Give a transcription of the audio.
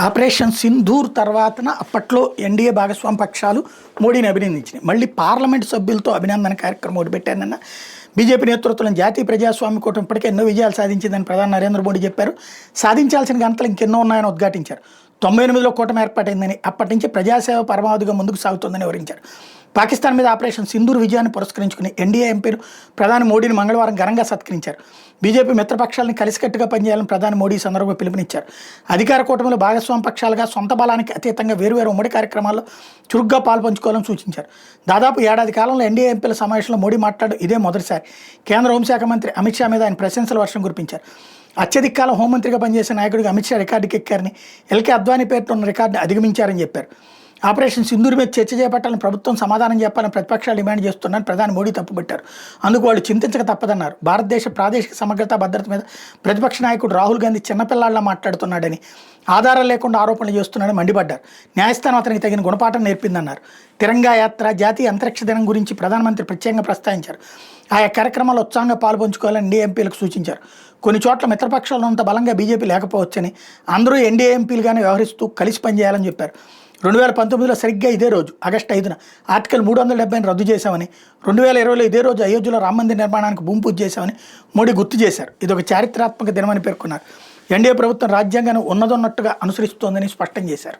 Operation Sindoor తర్వాతన అప్పట్లో NDA భాగస్వామి పక్షాలు మోడీని అభినందించినాయి. మళ్ళీ పార్లమెంట్ సభ్యులతో అభినందన కార్యక్రమం ఒకటి పెట్టారన్న బీజేపీ నేతృత్వంలో జాతీయ ప్రజాస్వామ్య కూటమి ఇప్పటికే ఎన్నో విజయాలు సాధించిందని ప్రధాని నరేంద్ర మోడీ చెప్పారు. సాధించాల్సిన గంటలు ఇంకెన్నో ఉన్నాయని ఉద్ఘాటించారు. 98లో కూటమి ఏర్పాటైందని, అప్పటి నుంచి ప్రజాసేవ పరమావధిగా ముందుకు సాగుతోందని వివరించారు. పాకిస్తాన్ మీద ఆపరేషన్ సింధూర్ విజయాన్ని పురస్కరించుకుని ఎన్డీఏ ఎంపీలు ప్రధాని మోడీని మంగళవారం ఘనంగా సత్కరించారు. బీజేపీ మిత్రపక్షాలను కలిసికట్టుగా పనిచేయాలని ప్రధాని మోడీ సందర్భంగా పిలుపునిచ్చారు. అధికార కూటమిలో భాగస్వామి పక్షాలుగా సొంత బలానికి అతీతంగా వేరువేరు ఉమ్మడి కార్యక్రమాల్లో చురుగ్గా పాల్పంచుకోవాలని సూచించారు. దాదాపు ఏడాది కాలంలో ఎన్డీఏ ఎంపీల సమావేశంలో మోడీ మాట్లాడడం ఇదే మొదటిసారి. కేంద్ర హోంశాఖ మంత్రి అమిత్ షా మీద ఆయన ప్రశంసల వర్షం కురిపించారు. అత్యధిక కాలం హోంమంత్రిగా పనిచేసే నాయకుడిగా అమిత్ షా రికార్డుకి ఎక్కారని, ఎల్కే అద్వానీ పేరుతో ఉన్న రికార్డుని అధిగమించారని చెప్పారు. ఆపరేషన్ సింధూర్ మీద చర్చ చేపట్టాలని ప్రభుత్వం సమాధానం చెప్పాలని ప్రతిపక్షాలు డిమాండ్ చేస్తున్నారని ప్రధాని మోడీ తప్పుపట్టారు. అందుకు వాళ్ళు చింతించక తప్పదన్నారు. భారతదేశ ప్రాదేశిక సమగ్రత భద్రత మీద ప్రతిపక్ష నాయకుడు రాహుల్ గాంధీ చిన్నపిల్లాళ్లా మాట్లాడుతున్నాడని, ఆధారాలు లేకుండా ఆరోపణలు చేస్తున్నాడని మండిపడ్డారు. న్యాయస్థానం అతనికి తగిన గుణపాఠం నేర్పిందన్నారు. తిరంగా యాత్ర, జాతీయ అంతరిక్ష దినం గురించి ప్రధానమంత్రి ప్రత్యేకంగా ప్రస్తావించారు. ఆయా కార్యక్రమాల్లో ఉత్సాహంగా పాల్పంచుకోవాలని ఎన్డీఏ ఎంపీలకు సూచించారు. కొన్ని చోట్ల మిత్రపక్షాలు అంత బలంగా బీజేపీ లేకపోవచ్చని, అందరూ ఎన్డీఏ ఎంపీలుగానే వ్యవహరిస్తూ కలిసి పనిచేయాలని చెప్పారు. 2019లో సరిగ్గా ఇదే రోజు ఆగస్టు 5న ఆర్టికల్ 370ని రద్దు చేశామని, 2020లో ఇదే రోజు అయోధ్యలో రామ మందిర్ నిర్మాణానికి భూమి పూజ చేశామని మోడీ గుర్తు చేశారు. ఇది ఒక చారిత్రాత్మక దినమని పేర్కొన్నారు. ఎన్డీఏ ప్రభుత్వం రాజ్యాంగాన్ని ఉన్నదొన్నట్టుగా అనుసరిస్తోందని స్పష్టం చేశారు.